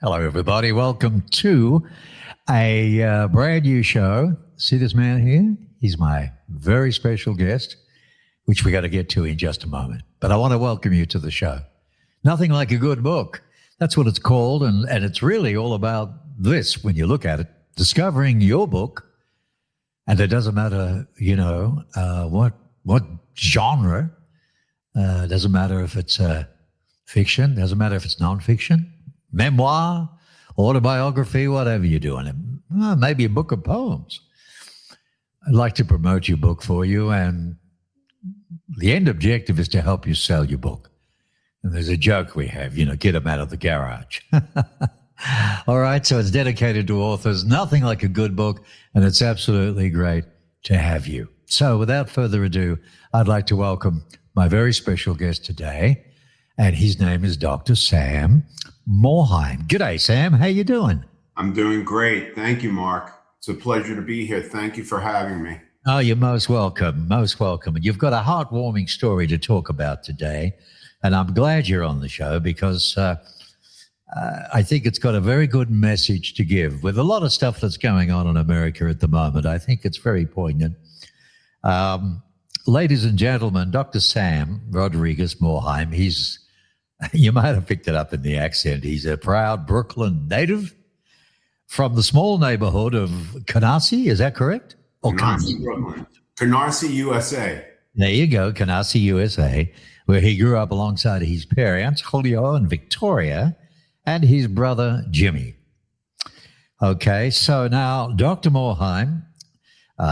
Hello, everybody. Welcome to a brand new show. See this man here? He's my very special guest, which we got to get to in just a moment. But I want to welcome you to the show. Nothing like a good book. That's what it's called. And it's really all about this when you look at it, discovering your book. And it doesn't matter, what genre. Doesn't matter if it's fiction. Doesn't matter if it's nonfiction. Memoir, autobiography, whatever you're doing. Maybe a book of poems. I'd like to promote your book for you, and the end objective is to help you sell your book. And there's a joke we have, get them out of the garage. All right, so it's dedicated to authors. Nothing like a good book, and it's absolutely great to have you. So without further ado, I'd like to welcome my very special guest today, and his name is Dr. Sam Morhaim. G'day, Sam. How you doing? I'm doing great. Thank you, Mark. It's a pleasure to be here. Thank you for having me. Oh, you're most welcome. Most welcome. And you've got a heartwarming story to talk about today. And I'm glad you're on the show because I think it's got a very good message to give. With a lot of stuff that's going on in America at the moment, I think it's very poignant. Ladies and gentlemen, Dr. Sam Rodriguez Morhaim, you might have picked it up in the accent. He's a proud Brooklyn native from the small neighborhood of Canarsie. Is that correct? Canarsie, Brooklyn. Canarsie, USA. There you go, Canarsie, USA, where he grew up alongside his parents, Julio and Victoria, and his brother, Jimmy. Okay, so now, Dr. Morhaim,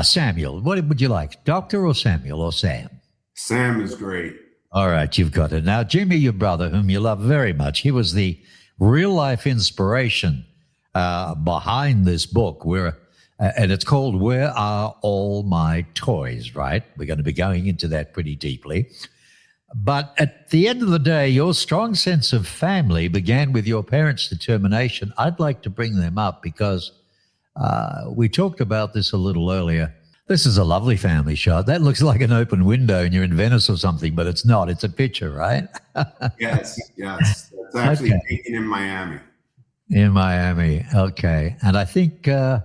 Samuel, what would you like, Doctor or Samuel or Sam? Sam is great. All right, you've got it. Now, Jimmy, your brother, whom you love very much, he was the real-life inspiration behind this book, and it's called Where Are All My Toys, right? We're going to be going into that pretty deeply. But at the end of the day, your strong sense of family began with your parents' determination. I'd like to bring them up because we talked about this a little earlier. This is a lovely family shot. That looks like an open window and you're in Venice or something, but it's not. It's a picture, right? Yes. It's actually taken in Miami. In Miami, okay. And I think your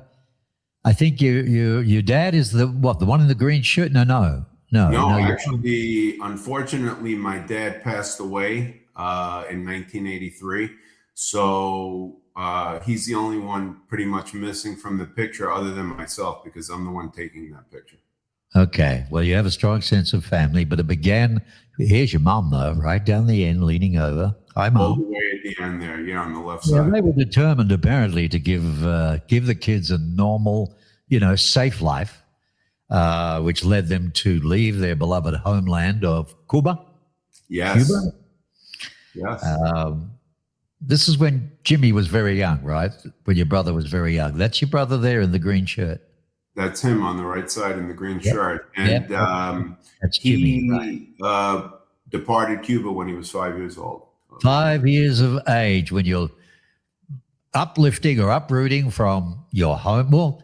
dad is the one in the green shirt? No. Actually, unfortunately, my dad passed away in 1983. So he's the only one pretty much missing from the picture other than myself because I'm the one taking that picture. Okay. Well, you have a strong sense of family, but it began, here's your mom though, right down the end, leaning over. Hi, Mom. All the way at the end there, on the left side. They were determined apparently to give the kids a normal, safe life, which led them to leave their beloved homeland of Cuba. Yes. Cuba? Yes. This is when Jimmy was very young, right? When your brother was very young. That's your brother there in the green shirt. That's him on the right side in the green shirt. And that's Jimmy, right. Departed Cuba when he was 5 years old. 5 years of age when you're uplifting or uprooting from your home. Well,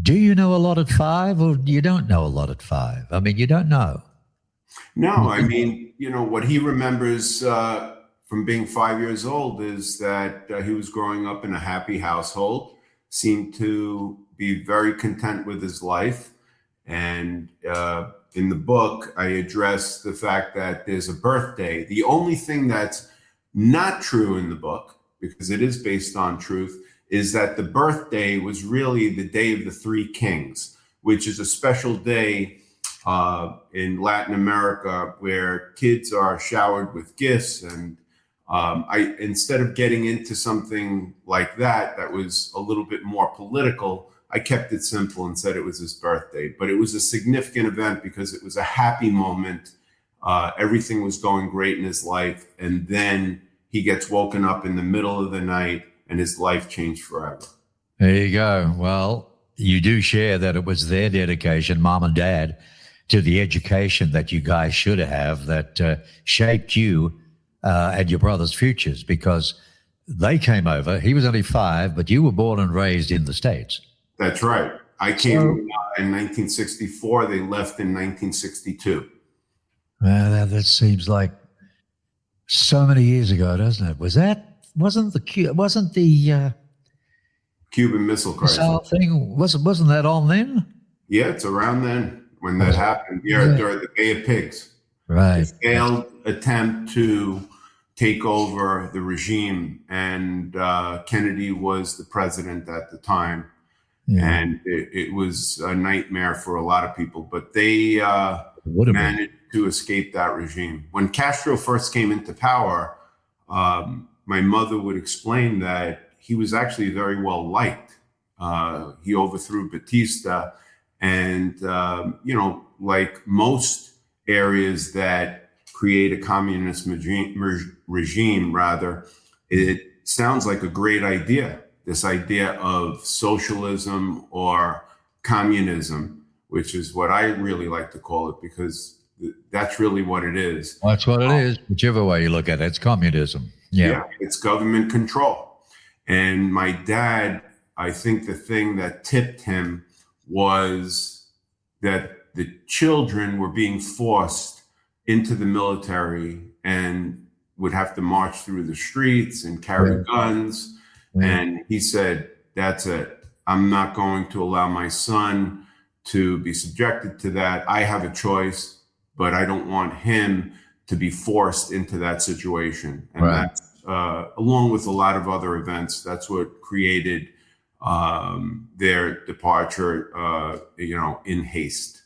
do you know a lot at 5 or you don't know a lot at 5? I mean, you don't know. No, I mean, what he remembers from being 5 years old is that he was growing up in a happy household, seemed to be very content with his life. And in the book, I address the fact that there's a birthday. The only thing that's not true in the book, because it is based on truth, is that the birthday was really the Day of the Three Kings, which is a special day in Latin America where kids are showered with gifts. And instead of getting into something like that was a little bit more political, I kept it simple and said it was his birthday. But it was a significant event because it was a happy moment. Everything was going great in his life. And then he gets woken up in the middle of the night and his life changed forever. There you go. Well, you do share that it was their dedication, mom and dad, to the education that you guys should have that shaped you and your brother's futures, because they came over. He was only 5, but you were born and raised in the States. That's right. I came in 1964. They left in 1962. That seems like so many years ago, doesn't it? Was that wasn't the Cuban Missile Crisis. missile thing wasn't that on then? Yeah, it's around then when that happened. Yeah, during the Bay of Pigs. Right. The failed attempt to take over the regime, and Kennedy was the president at the time. Yeah. And it was a nightmare for a lot of people, but they managed to escape that regime. When Castro first came into power, my mother would explain that he was actually very well liked. He overthrew Batista, and like most areas that create a communist regime, rather, it sounds like a great idea. This idea of socialism or communism, which is what I really like to call it, because that's really what it is. Well, that's what it is. Whichever way you look at it, it's communism. Yeah, it's government control. And my dad, I think the thing that tipped him was that the children were being forced into the military and would have to march through the streets and carry guns. And he said, that's it. I'm not going to allow my son to be subjected to that. I have a choice, but I don't want him to be forced into that situation. And that's, along with a lot of other events, that's what created their departure, in haste.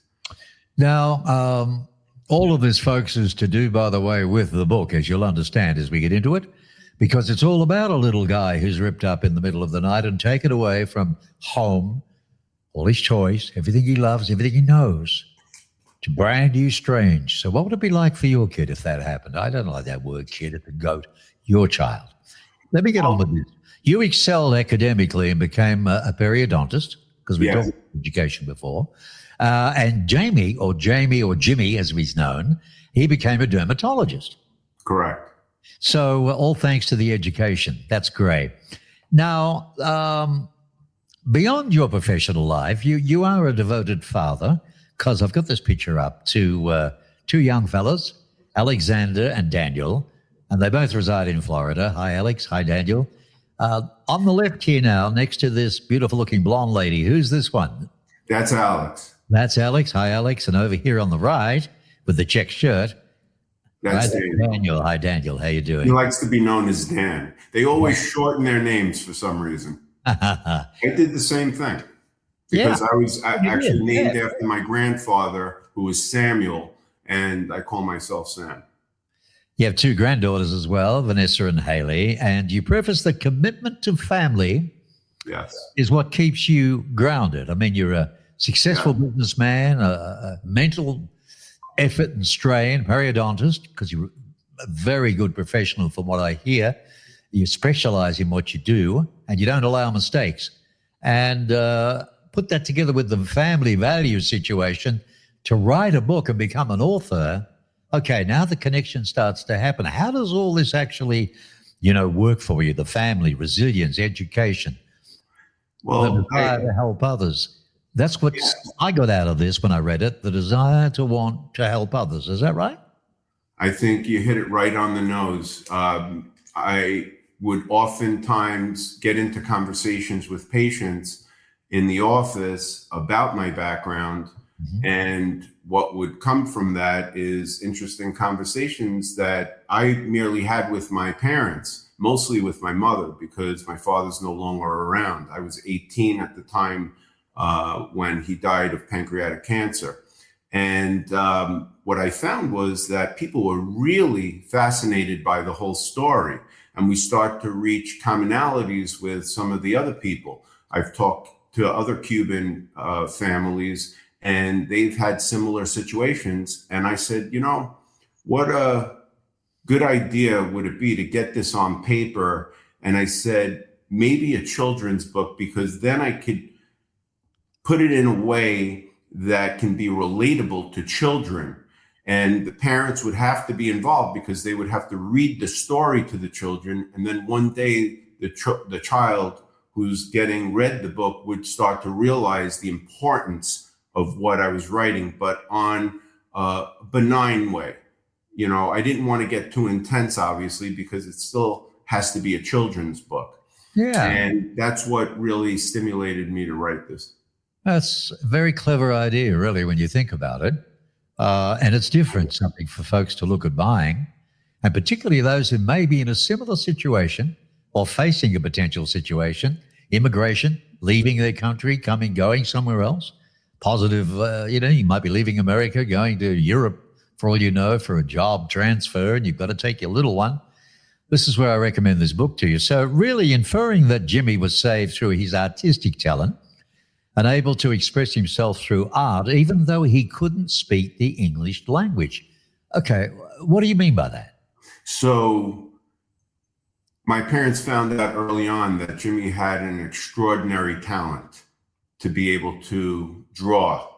Now, all of this, folks, is to do, by the way, with the book, as you'll understand as we get into it, because it's all about a little guy who's ripped up in the middle of the night and taken away from home, all his choice, everything he loves, everything he knows, to brand new strange. So what would it be like for your kid if that happened? I don't like that word, kid, it's a goat, your child. Let me get on with this. You excelled academically and became a periodontist, because we talked about education before. And Jimmy, or Jimmy as he's known, he became a dermatologist. Correct. So all thanks to the education. That's great. Now, beyond your professional life, you are a devoted father, because I've got this picture up, to two young fellas, Alexander and Daniel, and they both reside in Florida. Hi, Alex. Hi, Daniel. On the left here now, next to this beautiful-looking blonde lady, who's this one? That's Alex. That's Alex. Hi, Alex. And over here on the right, with the check shirt, that's Daniel. Hi, Daniel. How you doing? He likes to be known as Dan. They always shorten their names for some reason. I did the same thing because I was actually named after my grandfather, who was Samuel, and I call myself Sam. You have two granddaughters as well, Vanessa and Haley, and you preface the commitment to family is what keeps you grounded. I mean, you're a successful businessman, a mental effort and strain, periodontist, because you're a very good professional from what I hear. You specialize in what you do and you don't allow mistakes. And put that together with the family value situation to write a book and become an author. Okay, now the connection starts to happen. How does all this actually, work for you? The family, resilience, education, the desire to help others. That's what I got out of this when I read it, the desire to want to help others. Is that right? I think you hit it right on the nose. I would oftentimes get into conversations with patients in the office about my background. And what would come from that is interesting conversations that I merely had with my parents, mostly with my mother, because my father's no longer around. I was 18 at the time when he died of pancreatic cancer. And what I found was that people were really fascinated by the whole story. And we start to reach commonalities with some of the other people. I've talked to other Cuban families, and they've had similar situations. And I said, what a good idea would it be to get this on paper? And I said, maybe a children's book, because then I could put it in a way that can be relatable to children. And the parents would have to be involved because they would have to read the story to the children. And then one day the child who's getting read the book would start to realize the importance of what I was writing, but on a benign way. I didn't want to get too intense, obviously, because it's still has to be a children's book. Yeah. And that's what really stimulated me to write this. That's a very clever idea, really, when you think about it. And it's different, something for folks to look at buying, and particularly those who may be in a similar situation or facing a potential situation, immigration, leaving their country, going somewhere else. Positive, you might be leaving America, going to Europe, for all you know, for a job transfer, and you've got to take your little one. This is where I recommend this book to you. So really inferring that Jimmy was saved through his artistic talent and able to express himself through art, even though he couldn't speak the English language. Okay, what do you mean by that? So my parents found out early on that Jimmy had an extraordinary talent to be able to draw.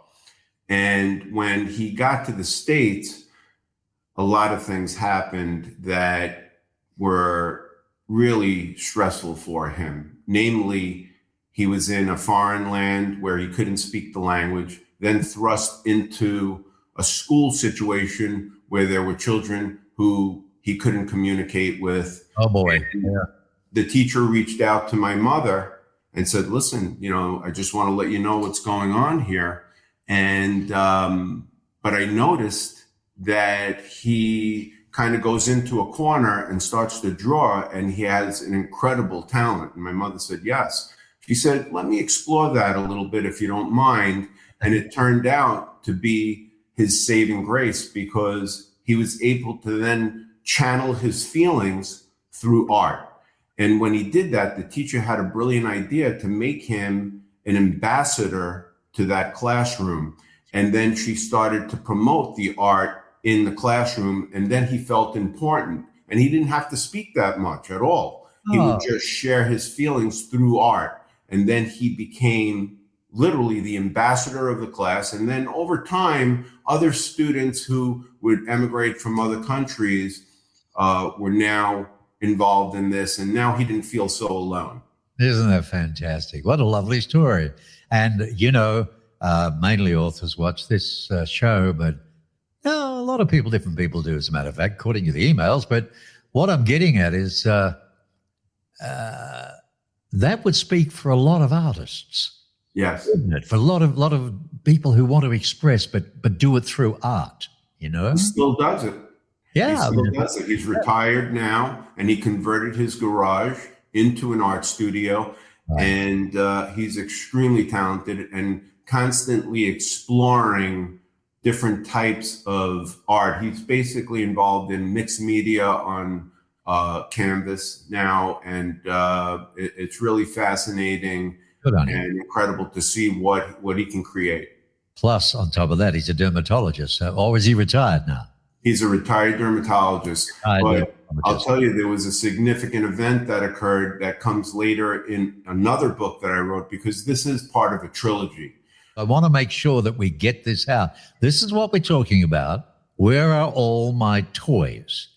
And when he got to the States, a lot of things happened that were really stressful for him. Namely, he was in a foreign land where he couldn't speak the language, then thrust into a school situation where there were children who he couldn't communicate with. Oh, boy. Yeah. The teacher reached out to my mother and said, listen, I just want to let you know what's going on here. And, but I noticed that he kind of goes into a corner and starts to draw, and he has an incredible talent. And my mother said, yes. She said, let me explore that a little bit if you don't mind. And it turned out to be his saving grace, because he was able to then channel his feelings through art. And when he did that, the teacher had a brilliant idea to make him an ambassador to that classroom. And then she started to promote the art in the classroom. And then he felt important, and he didn't have to speak that much at all. He would just share his feelings through art. And then he became literally the ambassador of the class. And then over time, other students who would emigrate from other countries were now involved in this. And now he didn't feel so alone. Isn't that fantastic? What a lovely story. And, mainly authors watch this show, but a lot of people, different people do, as a matter of fact, according to the emails. But what I'm getting at is that would speak for a lot of artists. Yes. Wouldn't it? For a lot of people who want to express, but do it through art, He still does it. Yeah. He still does it. He's retired now, and he converted his garage into an art studio. Right. And he's extremely talented and constantly exploring different types of art. He's basically involved in mixed media on canvas now, and it's really fascinating and incredible to see what he can create. Plus, on top of that, he's a dermatologist. Or is he retired now? He's a retired dermatologist. But I'll tell you, there was a significant event that occurred that comes later in another book that I wrote, because this is part of a trilogy. I want to make sure that we get this out. This is what we're talking about. Where are all my toys?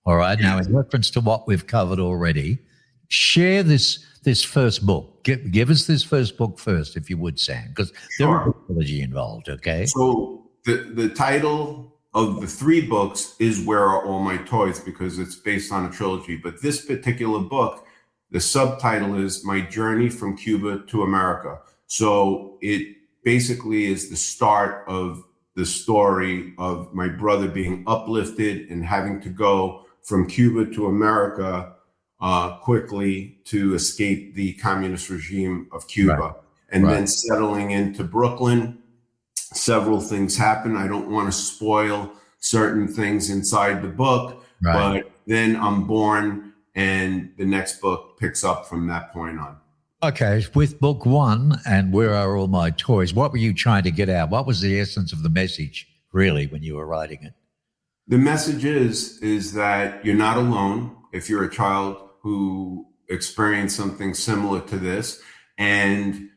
All right. Now, in reference to what we've covered already, share this first book. Give us this first book first, if you would, Sam, because there is a trilogy involved. Okay. So the title of the three books is Where Are All My Toys, because it's based on a trilogy. But this particular book, the subtitle is My Journey from Cuba to America. So it basically is the start of the story of my brother being uplifted and having to go from Cuba to America quickly to escape the communist regime of Cuba. Right. And then settling into Brooklyn. Several things happen. I don't want to spoil certain things inside the book, but then I'm born, and the next book picks up from that point on. Okay, with book one and Where Are All My Toys, what were you trying to get out? What was the essence of the message, really, when you were writing it? The message is that you're not alone if you're a child who experienced something similar to this, and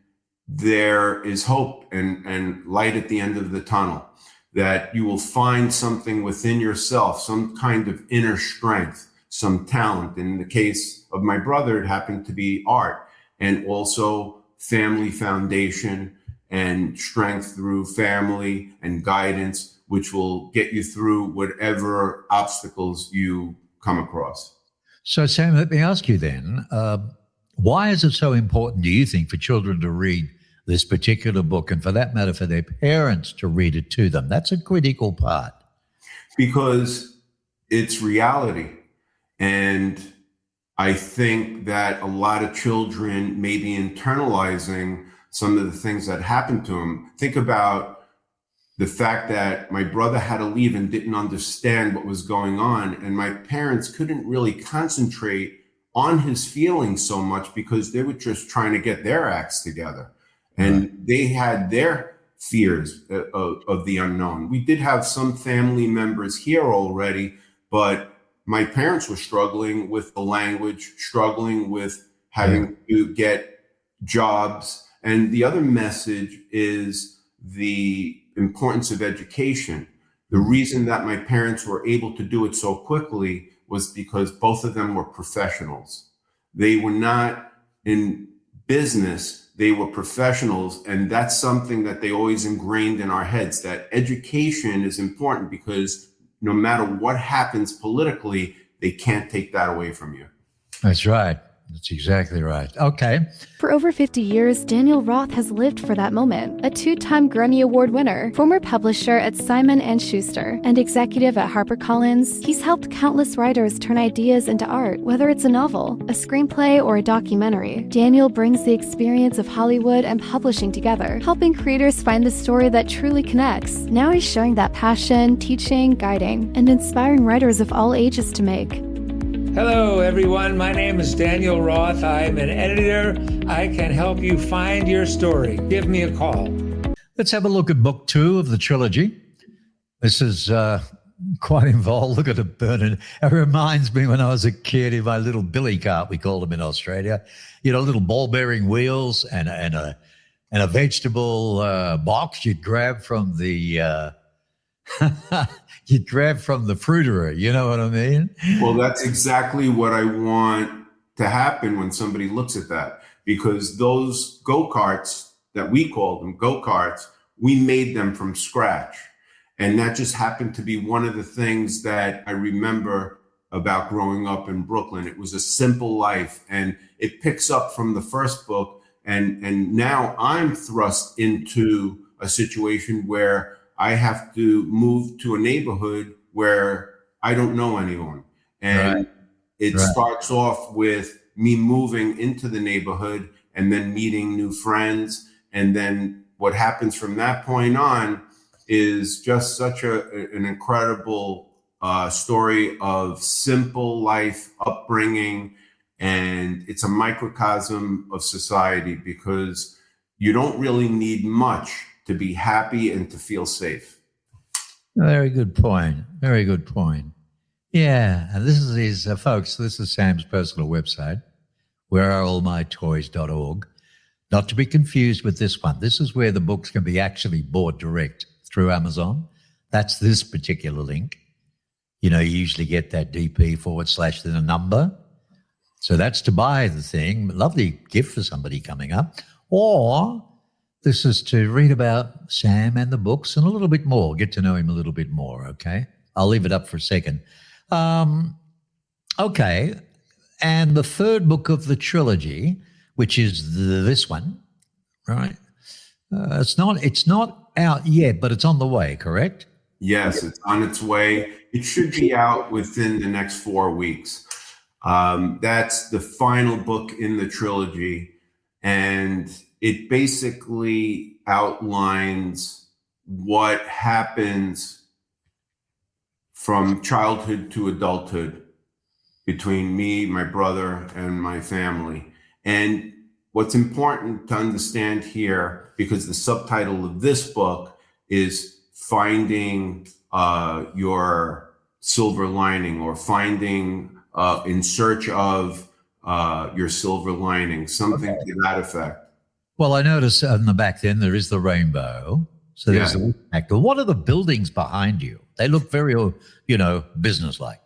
there is hope and light at the end of the tunnel, that you will find something within yourself, some kind of inner strength, some talent. In the case of my brother, it happened to be art, and also family foundation and strength through family and guidance, which will get you through whatever obstacles you come across. So, Sam, let me ask you then, why is it so important, do you think, for children to read this particular book, and for that matter, for their parents to read it to them? That's a critical part. Because it's reality. And I think that a lot of children may be internalizing some of the things that happened to them. Think about the fact that my brother had to leave and didn't understand what was going on. And my parents couldn't really concentrate on his feelings so much because they were just trying to get their acts together. And they had their fears of the unknown. We did have some family members here already, but my parents were struggling with the language, struggling with having to get jobs. And the other message is the importance of education. The reason that my parents were able to do it so quickly was because both of them were professionals. They were not in business, they were professionals. And that's something that they always ingrained in our heads, that education is important because no matter what happens politically, they can't take that away from you. That's right. That's exactly right. Okay. For over 50 years, Daniel Roth has lived for that moment. A two-time Grammy Award winner, former publisher at Simon & Schuster, and executive at HarperCollins, he's helped countless writers turn ideas into art, whether it's a novel, a screenplay, or a documentary. Daniel brings the experience of Hollywood and publishing together, helping creators find the story that truly connects. Now he's sharing that passion, teaching, guiding, and inspiring writers of all ages to make. Hello, everyone. My name is Daniel Roth. I'm an editor. I can help you find your story. Give me a call. Let's have a look at book 2 of the trilogy. This is quite involved. Look at it burning. It reminds me when I was a kid in my little billy cart, we called them in Australia. You know, little ball-bearing wheels and a vegetable box you'd grab from the you'd grab from the fruiterer, you know what I mean? Well, that's exactly what I want to happen when somebody looks at that, because those go-karts that we called them go-karts, we made them from scratch. And that just happened to be one of the things that I remember about growing up in Brooklyn. It was a simple life, and it picks up from the first book. And now I'm thrust into a situation where I have to move to a neighborhood where I don't know anyone. And it starts off with me moving into the neighborhood and then meeting new friends. And then what happens from that point on is just such an incredible story of simple life upbringing. And it's a microcosm of society, because you don't really need much to be happy and to feel safe. Very good point. Very good point. Yeah. And this is his, folks, this is Sam's personal website, whereareallmytoys.org. Not to be confused with this one. This is where the books can be actually bought direct through Amazon. That's this particular link. You know, you usually get that DP / then a number. So that's to buy the thing. Lovely gift for somebody coming up. Or this is to read about Sam and the books and a little bit more, get to know him a little bit more, okay? I'll leave it up for a second. Okay, and the third book of the trilogy, which is this one, right? It's not out yet, but it's on the way, correct? Yes, it's on its way. It should be out within the next 4 weeks. That's the final book in the trilogy, and it basically outlines what happens from childhood to adulthood between me, my brother, and my family. And what's important to understand here, because the subtitle of this book is Finding Your Silver Lining, or Finding in Search of Your Silver Lining, something to that effect. Well, I notice on the back then there is the rainbow. So there's the actor. What are the buildings behind you? They look very, businesslike.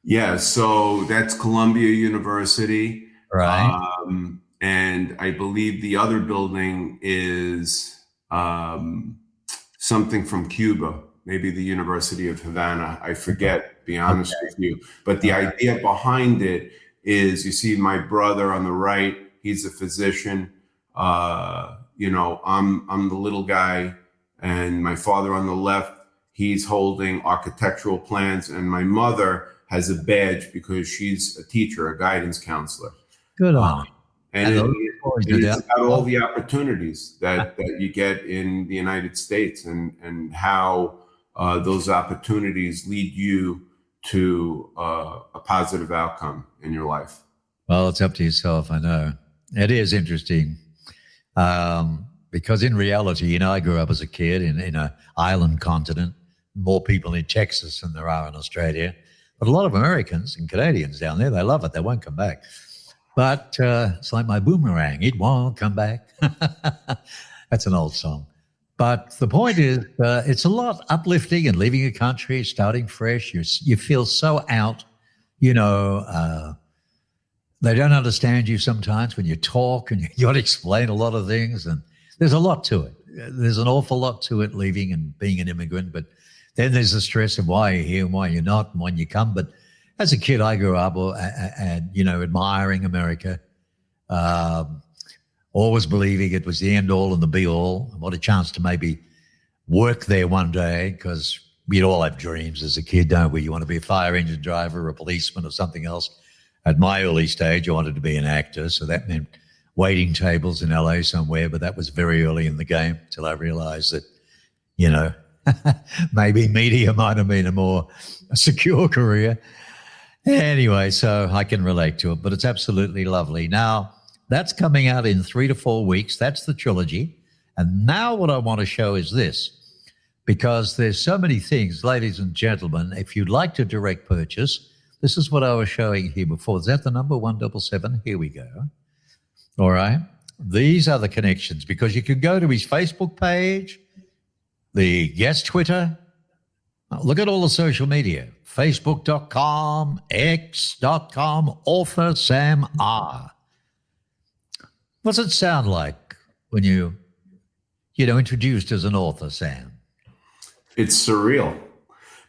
Yeah, so that's Columbia University. Right. And I believe the other building is something from Cuba, maybe the University of Havana. I forget, to be honest with you. But the idea behind it is you see my brother on the right, he's a physician. I'm the little guy, and my father on the left, he's holding architectural plans, and my mother has a badge because she's a teacher, a guidance counselor. Good on you. And it's about all the opportunities that you get in the United States, and how those opportunities lead you to a positive outcome in your life. Well, it's up to yourself, I know. It is interesting because in reality, I grew up as a kid in an island continent, more people in Texas than there are in Australia. But a lot of Americans and Canadians down there, they love it. They won't come back. But it's like my boomerang. It won't come back. That's an old song. But the point is, it's a lot uplifting and leaving a country, starting fresh. You feel so out, they don't understand you sometimes when you talk, and you got to explain a lot of things. And there's a lot to it. There's an awful lot to it, leaving and being an immigrant. But then there's the stress of why you're here and why you're not and when you come. But as a kid, I grew up admiring America, always believing it was the end all and the be all. What a chance to maybe work there one day, because we'd all have dreams as a kid, don't we? You want to be a fire engine driver or a policeman or something else. At my early stage, I wanted to be an actor, so that meant waiting tables in LA somewhere, but that was very early in the game till I realized that, maybe media might have been a more secure career. Anyway, so I can relate to it, but it's absolutely lovely. Now, that's coming out in 3 to 4 weeks. That's the trilogy. And now what I want to show is this, because there's so many things, ladies and gentlemen. If you'd like to direct purchase, this is what I was showing here before. Is that the number 177? Here we go. All right. These are the connections, because you can go to his Facebook page, the guest Twitter. Look at all the social media. Facebook.com, X.com, author Sam R. What's it sound like when you introduced as an author, Sam? It's surreal,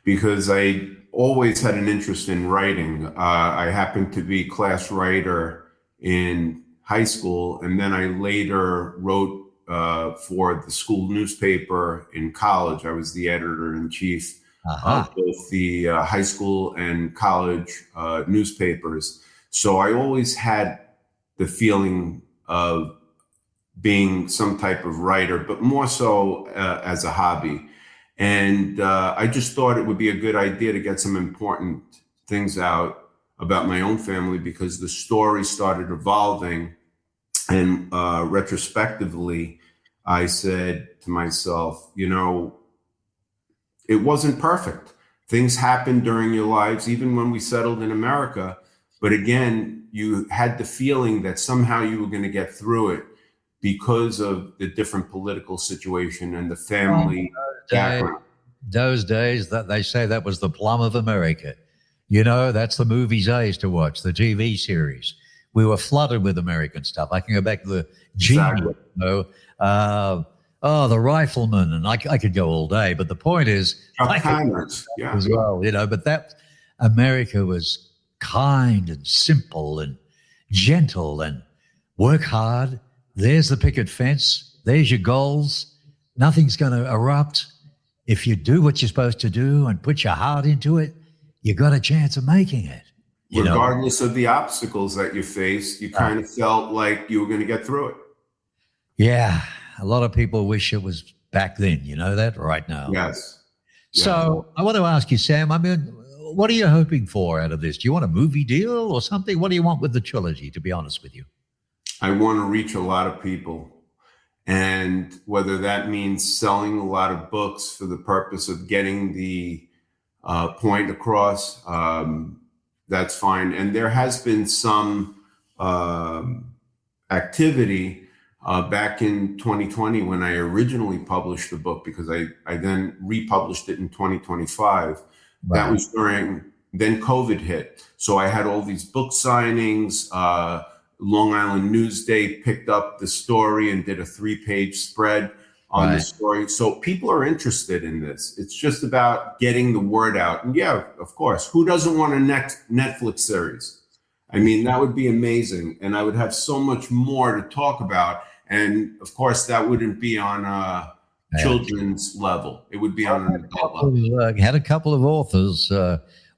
because I always had an interest in writing. I happened to be class writer in high school, and then I later wrote for the school newspaper in college. I was the editor-in-chief of both the high school and college newspapers. So I always had the feeling of being some type of writer, but more so as a hobby. And I just thought it would be a good idea to get some important things out about my own family, because the story started evolving. And retrospectively, I said to myself, it wasn't perfect. Things happened during your lives, even when we settled in America. But again, you had the feeling that somehow you were going to get through it because of the different political situation and the family background. Those days, that they say that was the plum of America. That's the movies I used to watch, the TV series. We were flooded with American stuff. I can go back to the Exactly. the Rifleman, and I could go all day. But the point is, Yeah. as well, But that America was kind and simple and gentle, and work hard. There's the picket fence. There's your goals. Nothing's going to erupt. If you do what you're supposed to do and put your heart into it, you got a chance of making it. Regardless of the obstacles that you faced, you kind of felt like you were going to get through it. Yeah. A lot of people wish it was back then. You know that right now. Yes. So I want to ask you, Sam, what are you hoping for out of this? Do you want a movie deal or something? What do you want with the trilogy, to be honest with you? I want to reach a lot of people. And whether that means selling a lot of books for the purpose of getting the point across, that's fine. And there has been some activity back in 2020 when I originally published the book, because I then republished it in 2025. Wow. That was then COVID hit. So I had all these book signings. Long Island Newsday picked up the story and did a 3-page spread on the story. So people are interested in this. It's just about getting the word out. And yeah, of course, who doesn't want a Netflix series? I mean, that would be amazing. And I would have so much more to talk about. And of course, that wouldn't be on a children's level. It would be on an adult level. Had a couple of authors,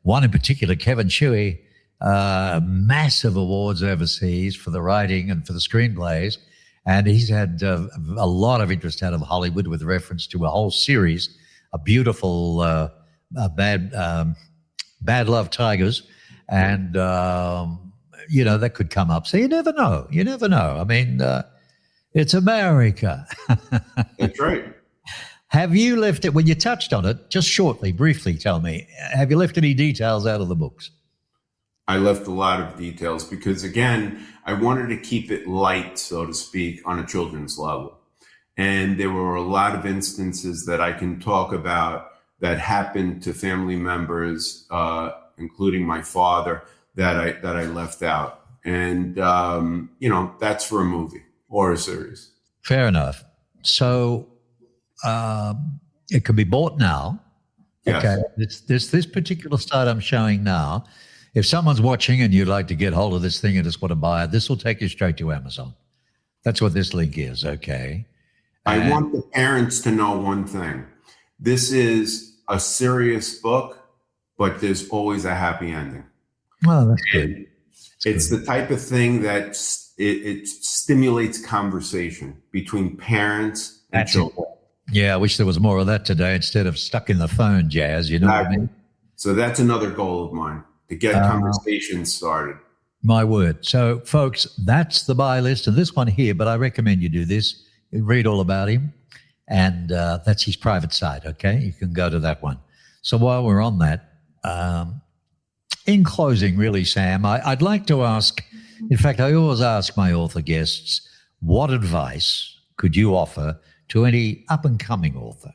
one in particular, Kevin Shuey, massive awards overseas for the writing and for the screenplays. And he's had a lot of interest out of Hollywood with reference to a whole series, a beautiful Bad Love Tigers. And, that could come up. So you never know. You never know. I mean, it's America. That's right. Have you left it, when you touched on it, just shortly, briefly tell me, have you left any details out of the books? I left a lot of details because, again, I wanted to keep it light, so to speak, on a children's level. And there were a lot of instances that I can talk about that happened to family members, including my father, that I left out. And, that's for a movie or a series. Fair enough. So it can be bought now. Yes. Okay. This particular site I'm showing now. If someone's watching and you'd like to get hold of this thing and just want to buy it, this will take you straight to Amazon. That's what this link is, okay? I want the parents to know one thing. This is a serious book, but there's always a happy ending. Well, that's good. It's the type of thing that it stimulates conversation between parents and children. Yeah, I wish there was more of that today instead of stuck in the phone jazz, you know what I mean? So that's another goal of mine, to get conversations started. My word. So, folks, that's the buy list. And this one here, but I recommend you do this. You read all about him. And that's his private site, okay? You can go to that one. So while we're on that, in closing, really, Sam, I'd like to ask, in fact, I always ask my author guests, what advice could you offer to any up-and-coming author?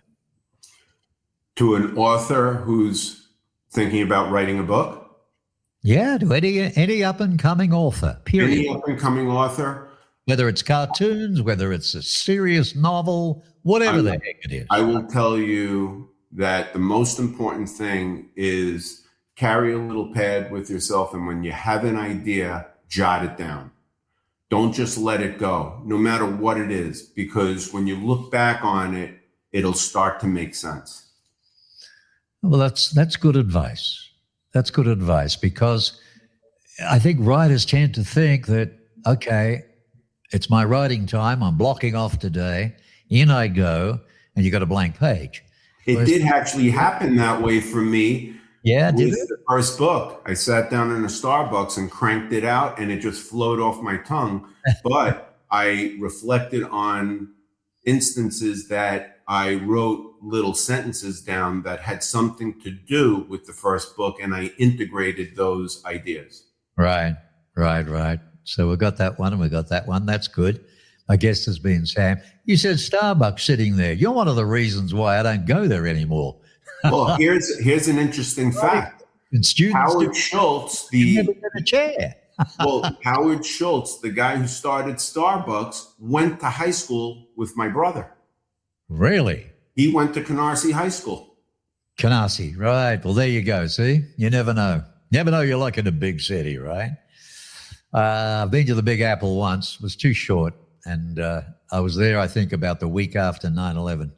To an author who's thinking about writing a book? Yeah, to any up-and-coming author, period. Any up-and-coming author? Whether it's cartoons, whether it's a serious novel, whatever the heck it is. I will tell you that the most important thing is carry a little pad with yourself, and when you have an idea, jot it down. Don't just let it go, no matter what it is, because when you look back on it, it'll start to make sense. Well, that's good advice. That's good advice, because I think writers tend to think that, okay, it's my writing time, I'm blocking off today, in I go, and you got a blank page. It did actually happen that way for me. Yeah, did it? The first book, I sat down in a Starbucks and cranked it out, and it just flowed off my tongue. But I reflected on instances that I wrote little sentences down that had something to do with the first book, and I integrated those ideas. Right. So we got that one and we got that one. That's good. My guest has been Sam. You said Starbucks sitting there. You're one of the reasons why I don't go there anymore. Well, here's an interesting fact. And students Howard Schultz, never get a chair. Howard Schultz, the guy who started Starbucks, went to high school with my brother. Really? He went to Canarsie High School. Canarsie, right. Well, there you go. See, you never know. Never know you're like in a big city, right? I've been to the Big Apple once. It was too short. And I was there, I think, about the week after 9/11.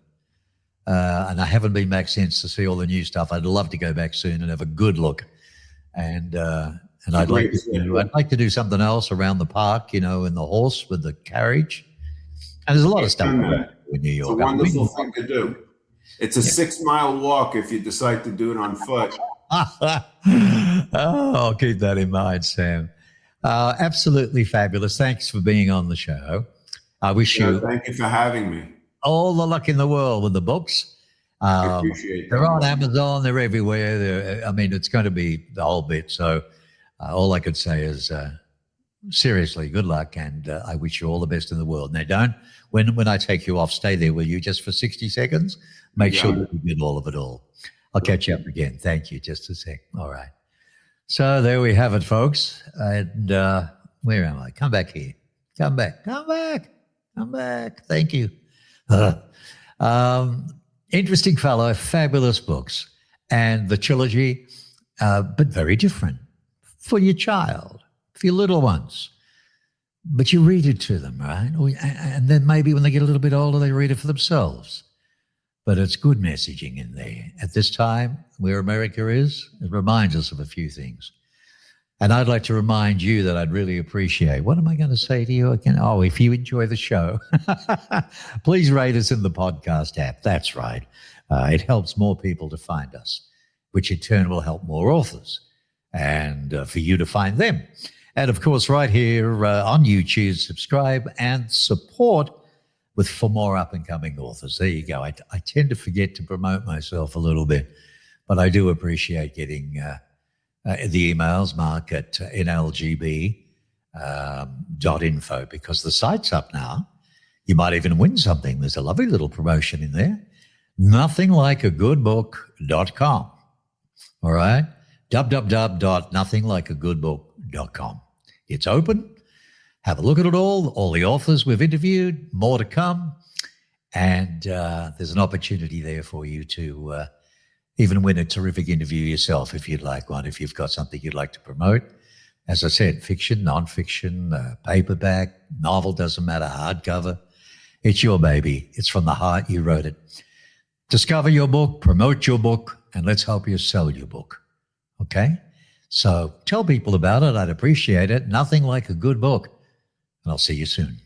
And I haven't been back since to see all the new stuff. I'd love to go back soon and have a good look. And I'd like to do something else around the park, in the horse with the carriage. And there's a lot of stuff in New York. It's a wonderful thing to do. It's a 6-mile walk if you decide to do it on foot. I'll keep that in mind, Sam. Absolutely fabulous. Thanks for being on the show. I wish you. Thank you for having me. All the luck in the world with the books. I appreciate that. They're on Amazon. They're everywhere. It's going to be the whole bit. So all I could say is seriously, good luck. And I wish you all the best in the world. Now, when I take you off, stay there, will you, just for 60 seconds? Make sure that you get all of it all. I'll catch you up again. Thank you. Just a sec. All right. So there we have it, folks. And where am I? Come back here. Come back. Thank you. Interesting fellow, fabulous books. And the trilogy, but very different. For your child, for your little ones. But you read it to them, right? And then maybe when they get a little bit older, they read it for themselves. But it's good messaging in there. At this time, where America is, it reminds us of a few things. And I'd like to remind you that I'd really appreciate, what am I going to say to you again? Oh, if you enjoy the show, please rate us in the podcast app. That's right. It helps more people to find us, which in turn will help more authors and for you to find them. And of course, right here on YouTube, subscribe and support for more up-and-coming authors. There you go. I tend to forget to promote myself a little bit, but I do appreciate getting the emails, mark at NLGB.info, because the site's up now. You might even win something. There's a lovely little promotion in there. Nothinglikeagoodbook.com. All right? www.nothinglikeagoodbook.com. It's open. Have a look at it all the authors we've interviewed, more to come. And there's an opportunity there for you to even win a terrific interview yourself if you'd like one, if you've got something you'd like to promote. As I said, fiction, nonfiction, paperback, novel, doesn't matter, hardcover. It's your baby. It's from the heart. You wrote it. Discover your book, promote your book, and let's help you sell your book. Okay? So tell people about it. I'd appreciate it. Nothing like a good book. And I'll see you soon.